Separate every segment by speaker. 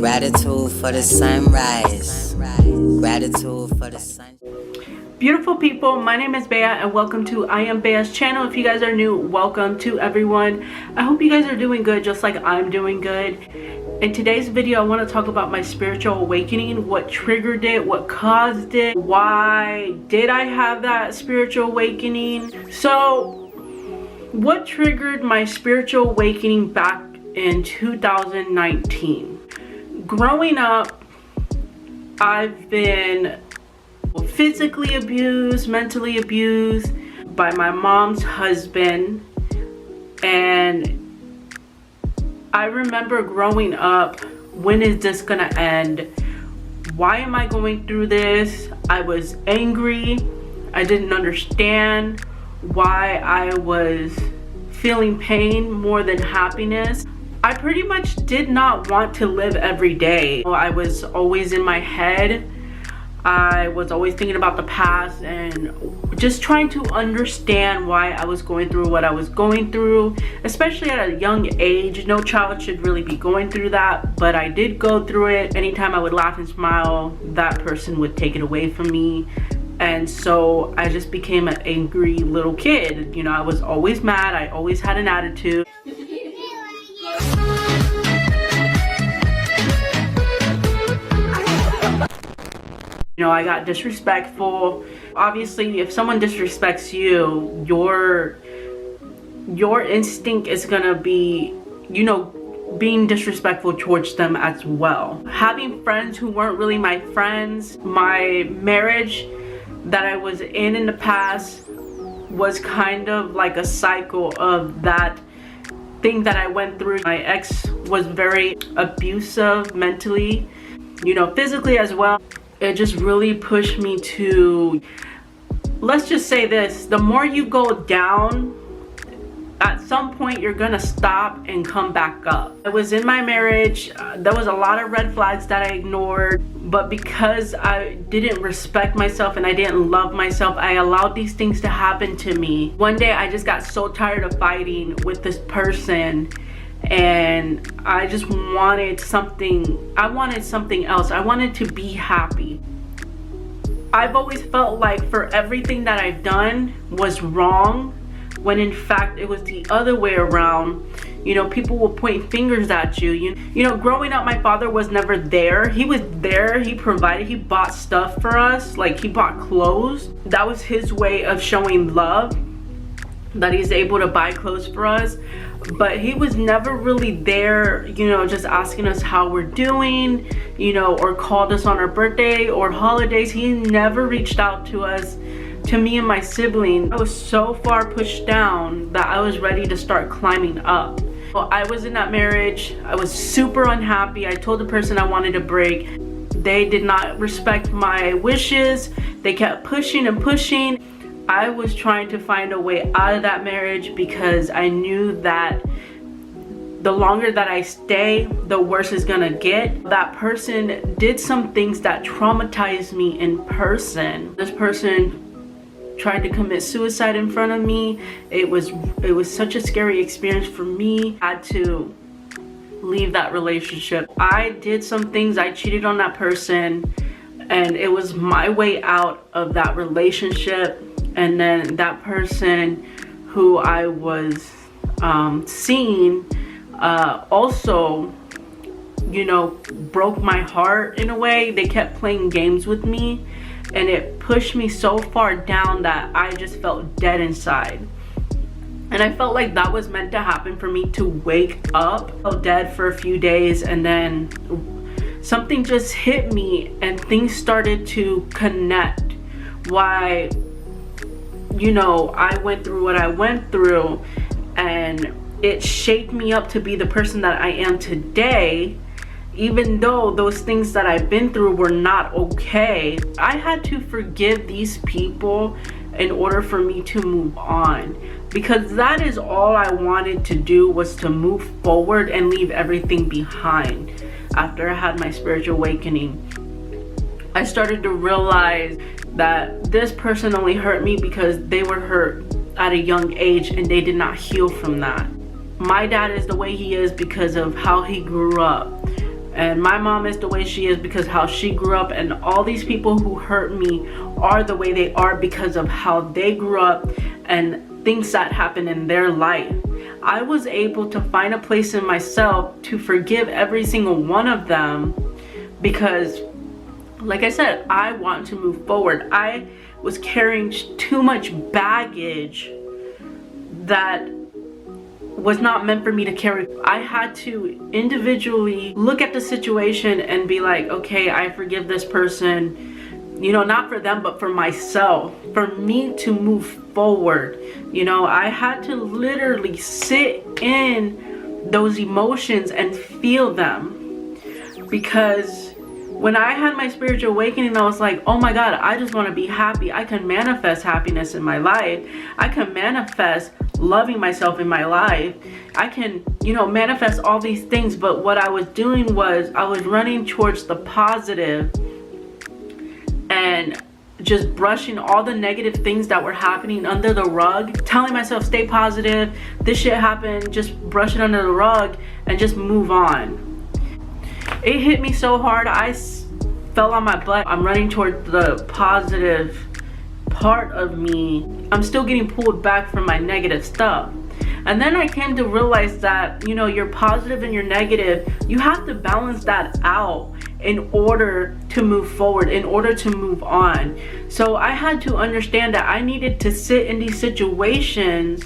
Speaker 1: Gratitude for the sunrise. Gratitude for the sun.
Speaker 2: Beautiful people, my name is Bea and welcome to I Am Bea's channel. If you guys are new, welcome to everyone. I hope you guys are doing good just like I'm doing good. In today's video, I want to talk about my spiritual awakening, what triggered it, what caused it, why did I have that spiritual awakening. So what triggered my spiritual awakening back in 2019? Growing up, I've been physically abused, mentally abused by my mom's husband, and I remember growing up, when is this gonna end? Why am I going through this? I was angry. I didn't understand why I was feeling pain more than happiness. I pretty much did not want to live every day. I was always in my head. I was always thinking about the past and just trying to understand why I was going through what I was going through, especially at a young age. No child should really be going through that, but I did go through it. Anytime I would laugh and smile, that person would take it away from me. And so I just became an angry little kid. You know, I was always mad. I always had an attitude. You know, I got disrespectful. Obviously, if someone disrespects you, your instinct is gonna be, you know, being disrespectful towards them as well. Having friends who weren't really my friends, my marriage that I was in the past was kind of like a cycle of that thing that I went through. My ex was very abusive mentally, you know, physically as well. It just really pushed me to, let's just say this, the more you go down, at some point you're gonna stop and come back up. I was in my marriage, there was a lot of red flags that I ignored, but because I didn't respect myself and I didn't love myself, I allowed these things to happen to me. One day I just got so tired of fighting with this person, and I just wanted something else. I wanted to be happy. I've always felt like for everything that I've done was wrong, when in fact it was the other way around. You know, people will point fingers at you. You know, growing up, my father was never there. He was there, he provided, he bought stuff for us, like he bought clothes. That was his way of showing love, that he's able to buy clothes for us. But he was never really there, you know, just asking us how we're doing, you know, or called us on our birthday or holidays. He never reached out to us, to me and my sibling. I was so far pushed down that I was ready to start climbing up. Well, I was in that marriage. I was super unhappy. I told the person I wanted to break. They did not respect my wishes. They kept pushing and pushing. I was trying to find a way out of that marriage because I knew that the longer that I stay, the worse it's gonna get. That person did some things that traumatized me in person. This person tried to commit suicide in front of me. It was such a scary experience for me. I had to leave that relationship. I did some things, I cheated on that person, and it was my way out of that relationship. And then that person who I was seeing also, you know, broke my heart in a way. They kept playing games with me, and it pushed me so far down that I just felt dead inside. And I felt like that was meant to happen for me to wake up. I felt dead for a few days, and then something just hit me and things started to connect. Why, you know, I went through what I went through, and it shaped me up to be the person that I am today. Even though those things that I've been through were not okay, I had to forgive these people in order for me to move on, because that is all I wanted to do, was to move forward and leave everything behind. After I had my spiritual awakening, I started to realize that this person only hurt me because they were hurt at a young age and they did not heal from that. My dad is the way he is because of how he grew up. And my mom is the way she is because how she grew up, and all these people who hurt me are the way they are because of how they grew up and things that happened in their life. I was able to find a place in myself to forgive every single one of them because, like I said, I want to move forward. I was carrying too much baggage that was not meant for me to carry. I had to individually look at the situation and be like, okay, I forgive this person, you know, not for them, but for myself, for me to move forward. You know, I had to literally sit in those emotions and feel them, because when I had my spiritual awakening, I was like, oh my God, I just want to be happy. I can manifest happiness in my life. I can manifest loving myself in my life. I can, you know, manifest all these things. But what I was doing was I was running towards the positive and just brushing all the negative things that were happening under the rug, telling myself, stay positive. This shit happened. Just brush it under the rug and just move on. It hit me so hard, I fell on my butt. I'm running toward the positive part of me. I'm still getting pulled back from my negative stuff. And then I came to realize that, you know, your positive and your negative, you have to balance that out in order to move forward, in order to move on. So I had to understand that I needed to sit in these situations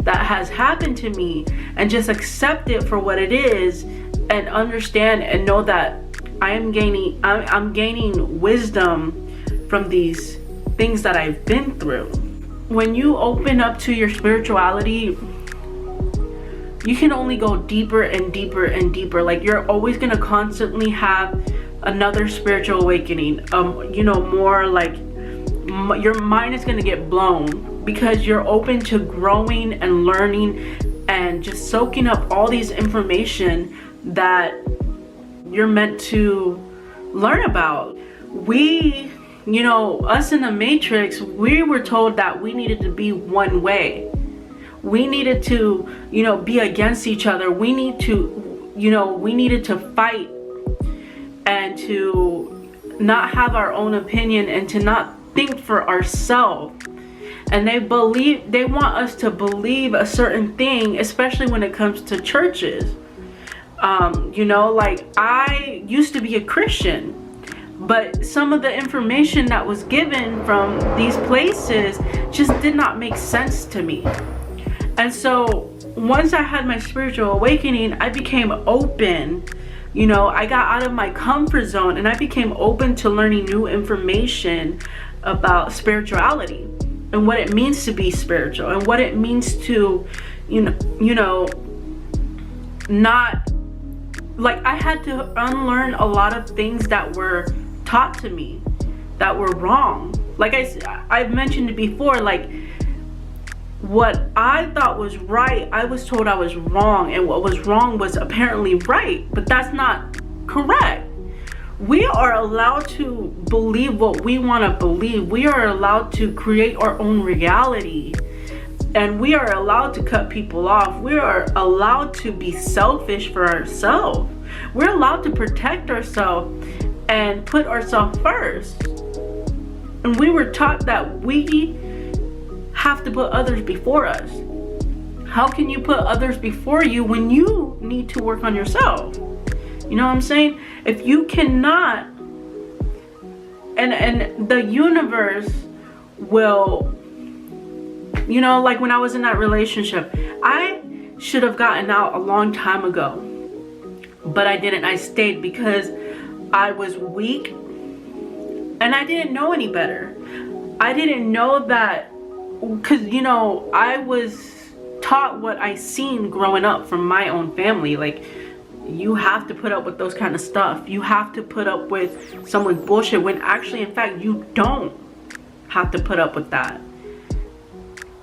Speaker 2: that has happened to me and just accept it for what it is, and understand and know that I'm gaining wisdom from these things that I've been through. When you open up to your spirituality, you can only go deeper and deeper and deeper. Like, you're always gonna constantly have another spiritual awakening. You know, more like your mind is gonna get blown because you're open to growing and learning and just soaking up all these information that you're meant to learn about. We, you know, us in the Matrix, we were told that we needed to be one way. We needed to, you know, be against each other. We need to, you know, we needed to fight and to not have our own opinion and to not think for ourselves. And they want us to believe a certain thing, especially when it comes to churches. You know, like, I used to be a Christian, but some of the information that was given from these places just did not make sense to me. And so once I had my spiritual awakening, I became open. You know, I got out of my comfort zone and I became open to learning new information about spirituality and what it means to be spiritual and what it means to, you know, not, like, I had to unlearn a lot of things that were taught to me that were wrong. Like I've mentioned it before, like, what I thought was right, I was told I was wrong, and what was wrong was apparently right, but that's not correct. We are allowed to believe what we want to believe. We are allowed to create our own reality. And we are allowed to cut people off. We are allowed to be selfish for ourselves. We're allowed to protect ourselves and put ourselves first. And we were taught that we have to put others before us. How can you put others before you when you need to work on yourself? You know what I'm saying? If you cannot, and the universe will, you know, like when I was in that relationship, I should have gotten out a long time ago, but I didn't. I stayed because I was weak and I didn't know any better. I didn't know that, because, you know, I was taught what I seen growing up from my own family. Like, you have to put up with those kind of stuff. You have to put up with someone's bullshit, when actually, in fact, you don't have to put up with that.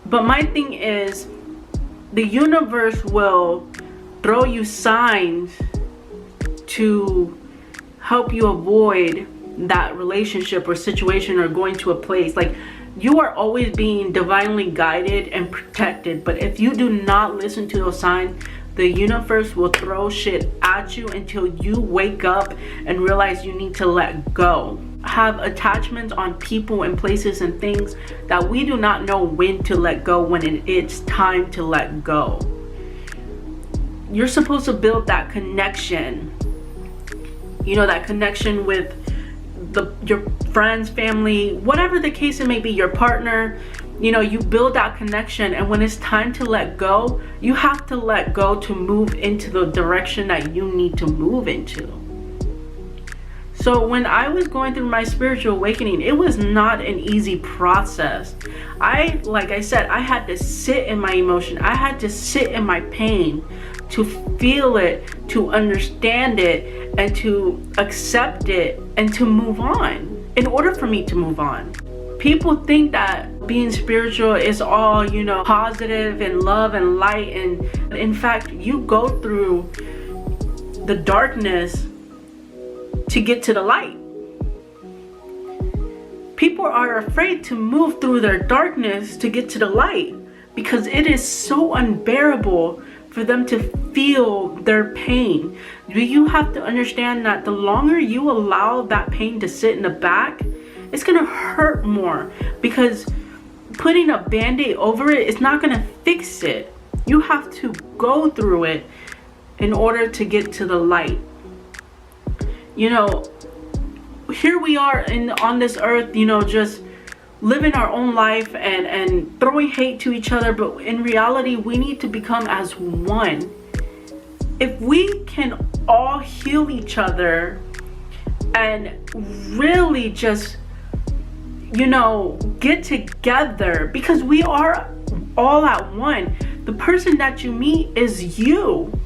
Speaker 2: But my thing is, the universe will throw you signs to help you avoid that relationship or situation or going to a place. Like, you are always being divinely guided and protected, but if you do not listen to those signs, the universe will throw shit at you until you wake up and realize you need to let go. Have attachments on people and places and things that we do not know when to let go, when it's time to let go. You're supposed to build that connection, you know, that connection with your friends, family, whatever the case it may be, your partner. You know, you build that connection, and when it's time to let go, you have to let go to move into the direction that you need to move into. So when I was going through my spiritual awakening, it was not an easy process. Like I said, I had to sit in my emotion. I had to sit in my pain to feel it, to understand it, and to accept it, and to move on in order for me to move on. People think that being spiritual is all, you know, positive and love and light, and in fact, you go through the darkness to get to the light. People are afraid to move through their darkness to get to the light because it is so unbearable for them to feel their pain. You have to understand that the longer you allow that pain to sit in the back, it's gonna hurt more, because putting a band-aid over it is not gonna fix it. You have to go through it in order to get to the light. You know, here we are on this earth, you know, just living our own life and throwing hate to each other, but in reality, we need to become as one. If we can all heal each other and really just, you know, get together, because we are all at one. The person that you meet is you.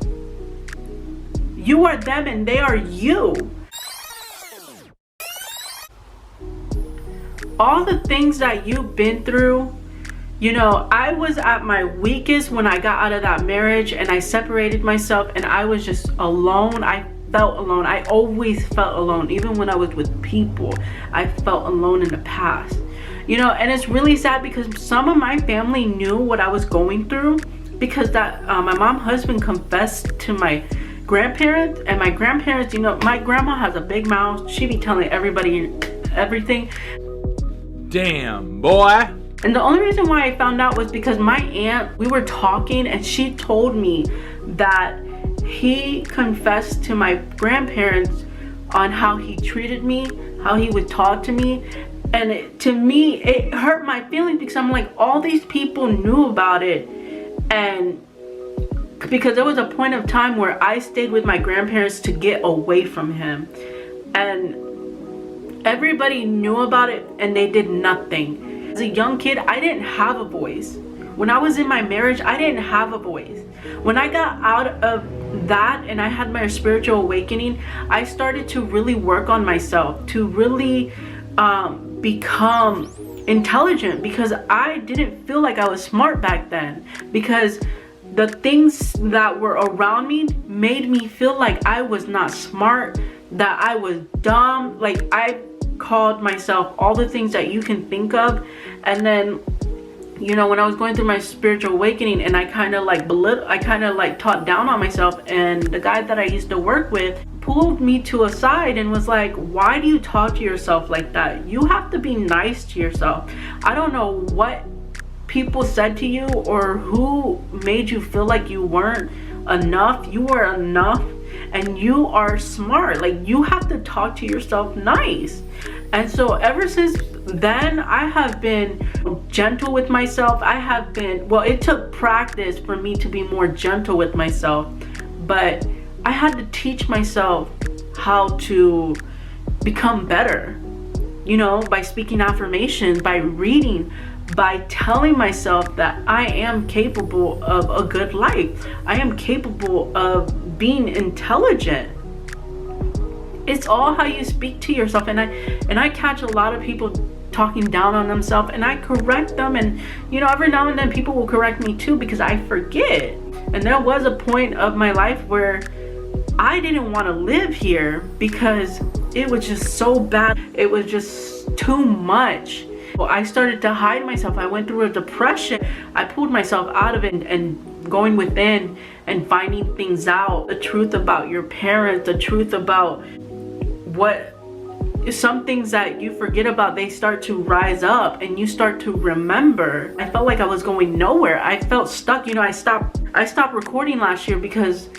Speaker 2: You are them and they are you. All the things that you've been through, you know, I was at my weakest when I got out of that marriage and I separated myself, and I was just alone. I felt alone. I always felt alone. Even when I was with people, I felt alone in the past. You know, and it's really sad because some of my family knew what I was going through, because that my mom's husband confessed to my grandparents, and my grandparents, you know, my grandma has a big mouth. She be telling everybody everything.
Speaker 3: Damn, boy.
Speaker 2: And the only reason why I found out was because my aunt, we were talking and she told me that he confessed to my grandparents on how he treated me, how he would talk to me. And to me, it hurt my feelings, because I'm like, all these people knew about it. And because there was a point of time where I stayed with my grandparents to get away from him. And everybody knew about it and they did nothing. As a young kid, I didn't have a voice. When I was in my marriage, I didn't have a voice. When I got out of that and I had my spiritual awakening, I started to really work on myself, to really become intelligent, because I didn't feel like I was smart back then, because the things that were around me made me feel like I was not smart, that I was dumb. Like, I called myself all the things that you can think of. And then, you know, when I was going through my spiritual awakening, and I kind of like talked down on myself, and the guy that I used to work with pulled me to a side and was like, why do you talk to yourself like that? You have to be nice to yourself. I don't know what people said to you or who made you feel like you weren't enough. You are enough and you are smart. Like, you have to talk to yourself nice. And so ever since then, I have been gentle with myself. Well, it took practice for me to be more gentle with myself, but I had to teach myself how to become better, you know, by speaking affirmations, by reading, by telling myself that I am capable of a good life. I am capable of being intelligent. It's all how you speak to yourself. And I catch a lot of people talking down on themselves, and I correct them. And, you know, every now and then people will correct me too, because I forget. And there was a point of my life where I didn't want to live here because it was just so bad. It was just too much. Well, I started to hide myself. I went through a depression. I pulled myself out of it and going within and finding things out, the truth about your parents, the truth about what some things that you forget about, they start to rise up and you start to remember. I felt like I was going nowhere. I felt stuck. You know, I stopped recording last year because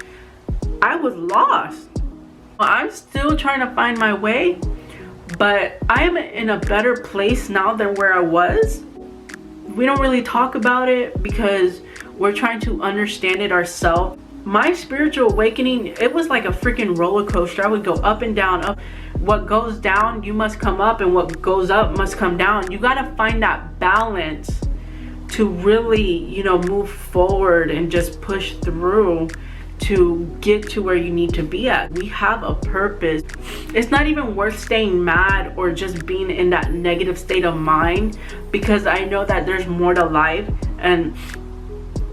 Speaker 2: I was lost. I'm still trying to find my way, but I am in a better place now than where I was. We don't really talk about it because we're trying to understand it ourselves. My spiritual awakening, it was like a freaking roller coaster. I would go up and down. Up. What goes down, you must come up, and what goes up must come down. You got to find that balance to really, you know, move forward and just push through to get to where you need to be at. We have a purpose. It's not even worth staying mad or just being in that negative state of mind, because I know that there's more to life. And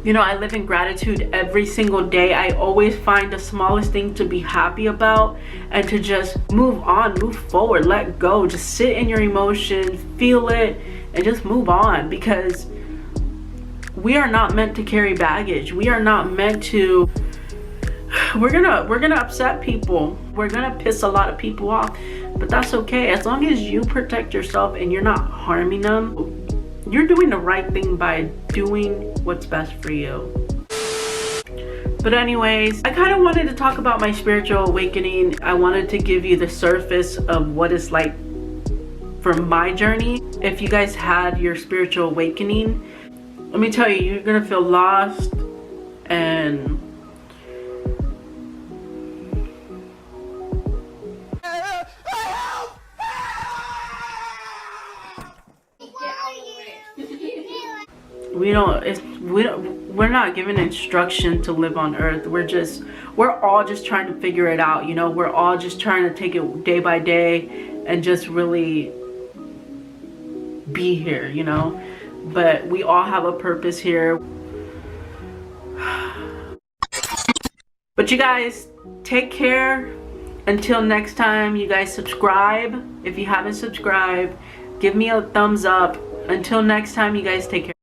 Speaker 2: you know, I live in gratitude every single day. I always find the smallest thing to be happy about and to just move on, move forward, let go. Just sit in your emotions, feel it, and just move on, because we are not meant to carry baggage. We are not meant to, we're gonna upset people. We're gonna piss a lot of people off, but that's okay. As long as you protect yourself and you're not harming them, you're doing the right thing by doing what's best for you. But anyways, I kind of wanted to talk about my spiritual awakening. I wanted to give you the surface of what it's like from my journey. If you guys had your spiritual awakening, let me tell you, you're gonna feel lost and we're not given instruction to live on earth. We're all just trying to figure it out, you know. We're all just trying to take it day by day and just really be here, you know. But we all have a purpose here. But you guys, take care. Until next time, you guys subscribe. If you haven't subscribed, give me a thumbs up. Until next time, you guys take care.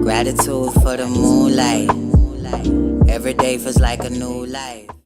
Speaker 1: Gratitude for the moonlight. Every day feels like a new life.